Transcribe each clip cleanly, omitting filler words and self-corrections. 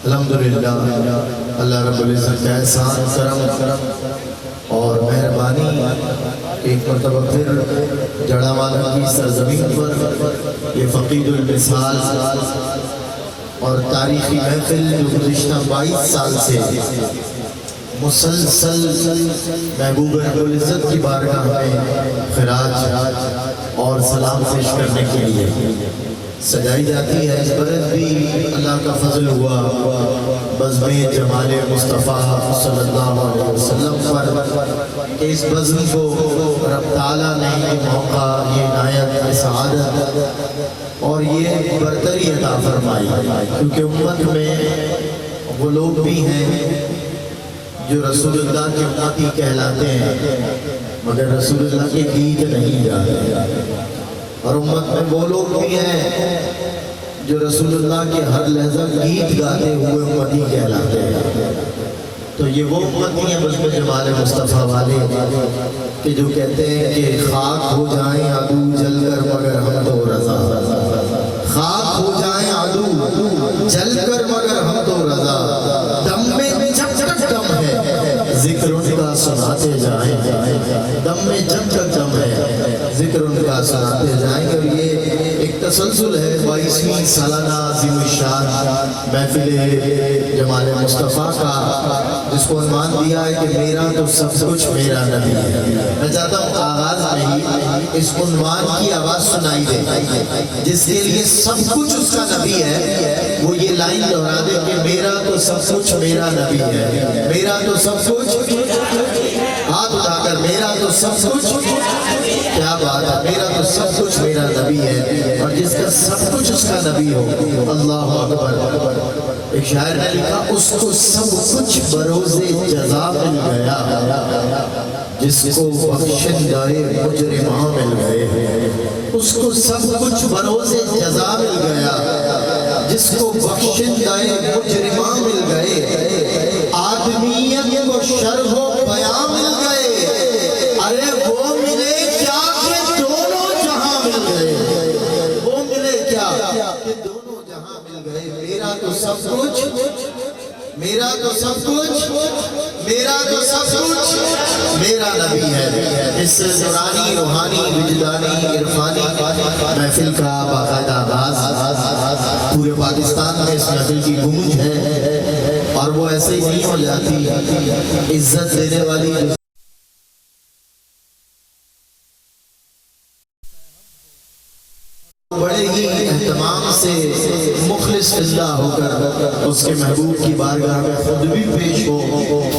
الحمدللہ اللہ رب العزت کا احسان کرم اور مہربانی ایک مرتبہ پھر جڑا والا کی سرزمین پر یہ فقید المثال اور تاریخی محفل جو گزشتہ 22 سال سے مسلسل محبوب رب العزت کی بارگاہ میں خراج اور سلام پیش کرنے کے لیے سجائی جاتی ہے، اس برس بھی اللہ کا فضل ہوا بزم جمال مصطفیٰ صلی اللہ علیہ وسلم پر اس بزم کو رب تعالیٰ نے یہ موقع، یہ عنایت، یہ سعادت اور یہ برتری عطا فرمائی، کیونکہ امت میں وہ لوگ بھی ہیں جو رسول اللہ کے امتی کہلاتے ہیں مگر رسول اللہ کے گیت نہیں گاتے، اور امت میں وہ لوگ بھی ہیں جو رسول اللہ کے ہر لحظہ گیت گاتے ہوئے امتی کہلاتے ہیں۔ تو یہ وہ امتی ہیں بزم جمال مصطفیٰ والے کہ جو کہتے ہیں کہ خاک ہو جائیں عدو جل کر مگر ہم تو رضا، خاک ہو جائیں عدو جل کر مگر ہم تو رضا، دم میں جب تک دم ہے ذکر ان کا سناتے جائیں، دم میں جب تک دم ہے ذکر ان کا سناتے جائیں۔ اور یہ ایک تسلسل ہے 22ویں سالانہ عظیم الشان محفل جمال مصطفیٰ کا، جس کو عنوان دیا ہے کہ میرا تو سب کچھ میرا نبی ہے۔ میں چاہتا ہوں آغاز میں ہی اس عنوان کی آواز سنائی دے، جس کے لیے سب کچھ اس کا نبی ہے، وہ یہ لائن دہرا دے کہ میرا تو سب کچھ میرا نبی ہے، میرا تو سب کچھ، ہاتھ اٹھا کر میرا تو سب کچھ، کیا بات ہے، میرا تو سب کچھ میرا نبی ہے، اور جس کا سب کچھ اس کا نبی ہو، اللہ اکبر۔ ایک شاعر نے لکھا اس کو سب کچھ بروز جزا مل گیا، جس کو بخشندۂ مجرماں مل گئے، اس کو سب کچھ بروز جزا مل گیا، جس کو بخشندۂ مجرماں مل گئے، آدمیت کو شرح و بیاں مل گئے، ارے وہ ملے کیا کہ دونوں جہاں مل گئے، وہ ملے کیا کہ دونوں جہاں مل گئے، میرا تو سب کچھ، میرا تو سب کچھ، میرا تو سب کچھ میرا نبی ہے۔ اس نورانی، روحانی، وجدانی، عرفانی محفل کا باقاعدہ آغاز پورے پاکستان میں اس محفل کی گونج ہے، اور وہ ایسے ہی نہیں ہو جاتی، عزت دینے والی بڑے ہی اہتمام سے مخلص اللہ ہو کر اس کے محبوب کی بارگاہ میں خود بھی پیش ہو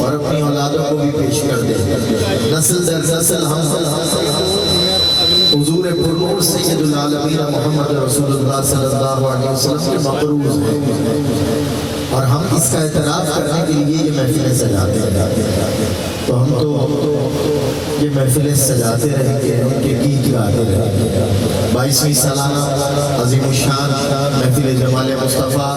اور اپنی اولادوں کو بھی پیش کر دے۔ نسل در نسل ہم حضور پرنور سید العالمین محمد رسول اللہ صلی اللہ علیہ وسلم کے مقروض ہیں، اور ہم اس کا اعتراف کرنے کے لیے یہ محفلیں سجاتے ہیں، تو ہم تو یہ محفلیں سجاتے رہیں گے، ان کے گیت گاتے رہیں گے۔ 22ویں سالانہ عظیم الشان محفل جمال مصطفیٰ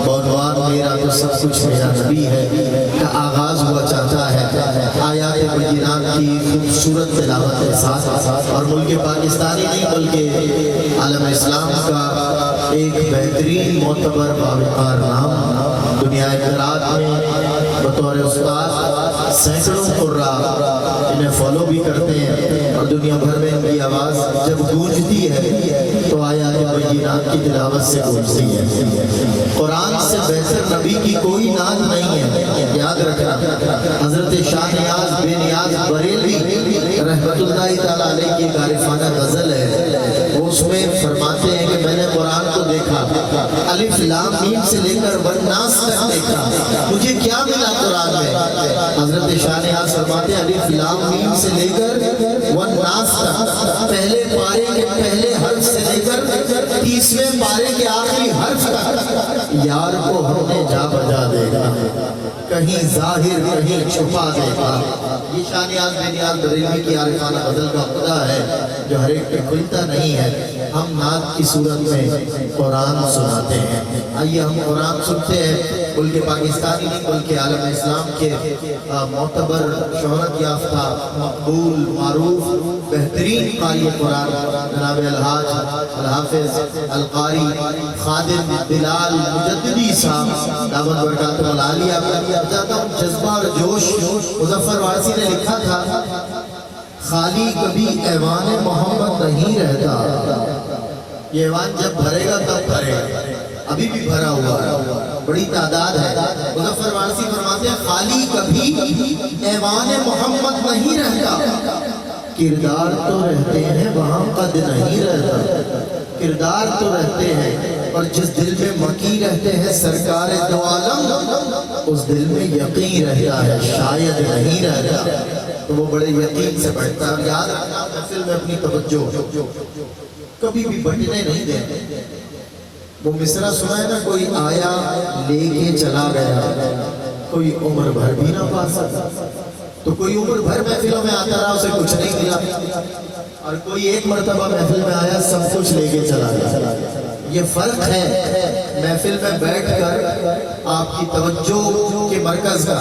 بعنوان میرا تو سب کچھ میرا نبی ہے کا آغاز ہوا چاہتا ہے آیات بینات کی خوبصورت تلاوت کے ساتھ، اور ملک پاکستانی نہیں بلکہ عالم اسلام کا ایک بہترین معتبر باوقار نام دنیا قرآن میں بطور استاد سینکڑوں قراء انہیں فالو بھی کرتے ہیں، اور دنیا بھر میں ان کی آواز جب گونجتی ہے تو آیات بینات کی تلاوت سے گونجتی ہے۔ قرآن سے بہتر نبی کی کوئی نعت نہیں ہے، یاد رکھنا۔ حضرت شاہ نیاز بے نیاز بریلوی رحمت اللہ تعالیٰ علیہ کی عارفانہ غزل ہے، وہ اس میں فرماتے ہیں کہ میں نے قرآن کو دیکھا، الف لام میم سے لے کر والناس تک دیکھا، مجھے کیا ملا قرآن میں؟ حضرت شاہ نیاز فرماتے ہیں الف لام میم سے لے کر والناس تک، پہلے پارے کے پہلے حرف سے لے کر 30ویں پارے کے آخری حرف تک، یار کو ہم نے جا بجا دیکھا، کہیں ظاہر کہیں چھپا دیتا. یہ شاہ نیاز بے نیاز بریلوی کی عارفانہ غزل کا خدا ہے جو ہر ایک پہ کھلتا نہیں ہے. ہم نعت کی صورت میں قرآن سناتے ہیں. آئیے ہم قرآن سنتے ہیں. ملک پاکستانی نہیں بلکہ عالم اسلام کے معتبر شہرت یافتہ مقبول معروف بہترین قاری قرآن جناب الحاج الحافظ القاری خادم بلال مجددی صاحب دعوت برکاتہ العالیہ جاتا ہوں. جذبہ اور جوش. مظفر وارثی نے لکھا تھا خالی کبھی ایوان محمد نہیں رہتا. یہ ایوان جب بھرے گا تب بھرے گا. ابھی بھی بھرا ہوا ہے, بڑی تعداد ہے. مظفر وارثی فرماتے ہیں خالی کبھی ایوان محمد نہیں رہتا. کردار تو رہتے ہیں وہاں قد نہیں رہتا. کردار تو رہتے ہیں اور جس دل میں مکی رہتے ہیں سرکار دو عالم اس دل میں یقین رہتا ہے شاید نہیں رہتا. تو وہ بڑے یقین سے بیٹھتا ہے. یاد رکھنا محفل میں اپنی توجہ کبھی بھی بٹنے نہیں دیتے. وہ مصرع سنا ہے نا, کوئی آیا لے کے چلا گیا کوئی عمر بھر بھی نہ پا سکتا. تو کوئی عمر بھر محفلوں میں آتا رہا اسے کچھ نہیں ملا, اور کوئی ایک مرتبہ محفل میں آیا سب کچھ لے کے چلا گیا. یہ فرق ہے محفل میں بیٹھ کر آپ کی توجہ کے مرکز کا.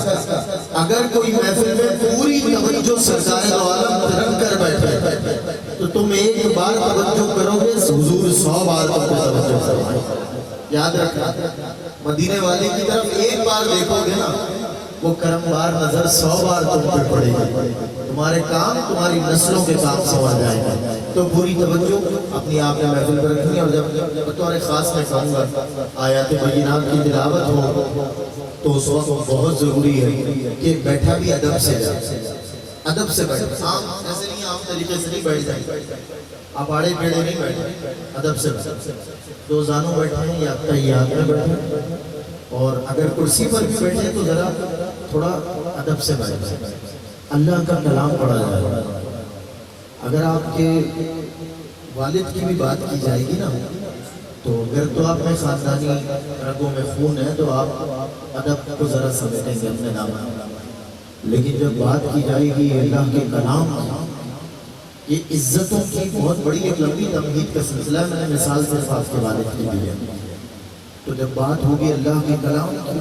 اگر کوئی محفل میں پوری توجہ سرکار دو عالم رکھ کر بیٹھے تو تم ایک بار توجہ کرو گے حضور 100 بار تم پہ توجہ فرمائیں. یاد رکھنا مدینے والے کی طرف ایک بار دیکھو گے نا وہ کرم بار نظر 100 بار تم پہ پڑے گی. تمہارے کام تمہاری نسلوں کے کام سوا جائے گا. تو پوری توجہ اپنی آپ نے محفل پر رکھنی. اور جب بطور خاص میں کہوں گا آیات بینات کی تلاوت ہو تو اس وقت بہت ضروری ہے کہ بیٹھا بھی ادب سے جائے. ادب سے بیٹھے, ایسے نہیں عام طریقے سے نہیں بیٹھ جائیں, آپ آڑے پیڑے نہیں بیٹھے, ادب سے بیٹھے. دو زانوں بیٹھے ہیں یا تحیات میں بیٹھے, اور اگر کرسی پر بھی بیٹھے تو ذرا تھوڑا ادب سے بیٹھے. اللہ کا کلام پڑھا جائے. اگر آپ کے والد کی بھی بات کی جائے گی نا تو اگر تو آپ میں خاندانی رگوں میں خون ہے تو آپ ادب کو ذرا سمجھیں گے اپنے نام. لیکن جب بات کی جائے گی اللہ کے کلام, یہ عزتوں کی بہت بڑی ایک لمبی تمہید کا سلسلہ ہے. میں نے مثال صرف آپ کے والد کی دی ہے. تو جب بات ہوگی اللہ کے کلام کی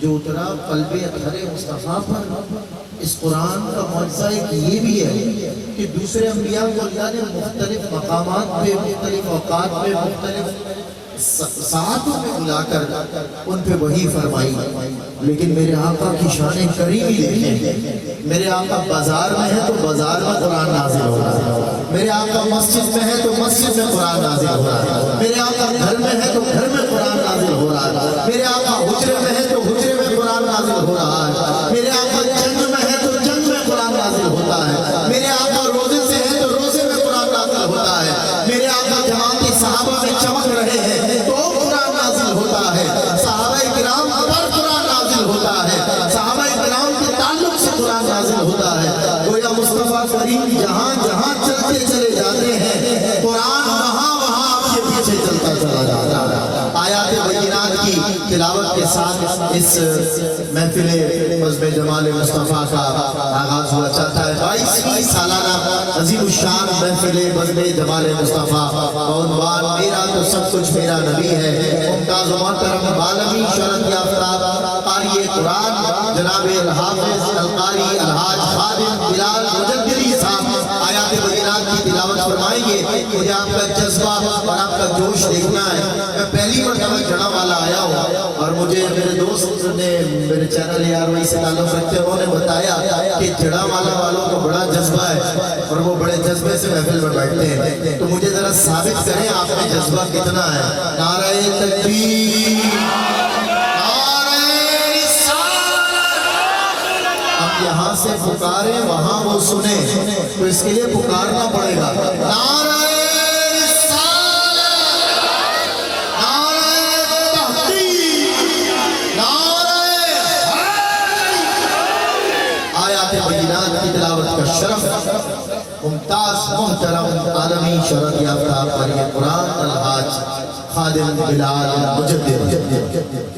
جو اترا قلب اطہر مصطفیٰ پر, اس قرآن کا معجزہ ایک یہ بھی ہے کہ دوسرے انبیاء کو اللہ نے مختلف مقامات پہ مختلف اوقات پہ مختلف ساعتوں میں بلا کر ان پہ وحی فرمائی. لیکن میرے آقا کی شان کریمی دیکھیں. میرے آقا بازار میں ہے تو بازار میں قرآن نازل ہو رہا ہے. میرے آقا مسجد میں ہے تو مسجد میں قرآن نازل ہو رہا ہے. میرے آقا گھر میں ہے تو گھر میں قرآن نازل ہو رہا ہے. میرے آقا حجرے میں ہے تو حجرے میں قرآن نازل ہو رہا ہے. میرے آقا جنگ میں ہے تو جنگ میں قرآن نازل ہوتا ہے. میرے آقا روزے سے ہے تو روزے میں قرآن نازل ہوتا ہے. میرے آقا جماعت صحابہ میں چمک رہے ہیں تو قرآن نازل ہوتا ہے. صحابہ کرام پر قرآن نازل ہوتا ہے. صحابہ کرام کے تعلق سے قرآن نازل ہوتا ہے. گویا مصطفیٰ کریم جہاں جہاں چلتے چلے جاتے ہیں قرآن وہاں وہاں آپ کے پیچھے چلتا چلا جاتا ہے. آیات بینات کی تلاوت کے ساتھ اس محفل بزم جمال مصطفیٰ کا آغاز ہوا چاہتا ہے. 22ویں سالانہ عظیم الشان محفل بزم جمال مصطفیٰ عنوان میرا تو سب کچھ میرا نبی ہے. ممتاز و محترم بالمی شہرت یافتہ قاری قرآن جناب الحافظ القاری الحاج خادم بلال مجددی صاحب آیات بینات کی تلاوت فرمائیں گے. مجھے آپ کا جذبہ اور آپ کا جوش دیکھنا ہے. میں پہلی مرتبہ جڑا والا آیا ہوں اور مجھے میرے دوست نے میرے چینل یار وہی سے تعلق رکھتے ہیں, انہوں نے بتایا کہ جڑا والا والوں کو بڑا جذبہ ہے اور وہ بڑے جذبے سے محفل میں بیٹھتے ہیں. تو مجھے ذرا ثابت کریں آپ میں جذبہ کتنا ہے. نعرہ تکبیر, نعرہ رسالت. اب یہاں سے پکاریں وہاں وہ سنیں تو اس کے لیے پکارنا پڑے گا. نعرہ کی تلاوت کا شرف ممتاز محترم عالمی شہرت یافتہ قاری قرآن الحاج خادم بلال مجدد.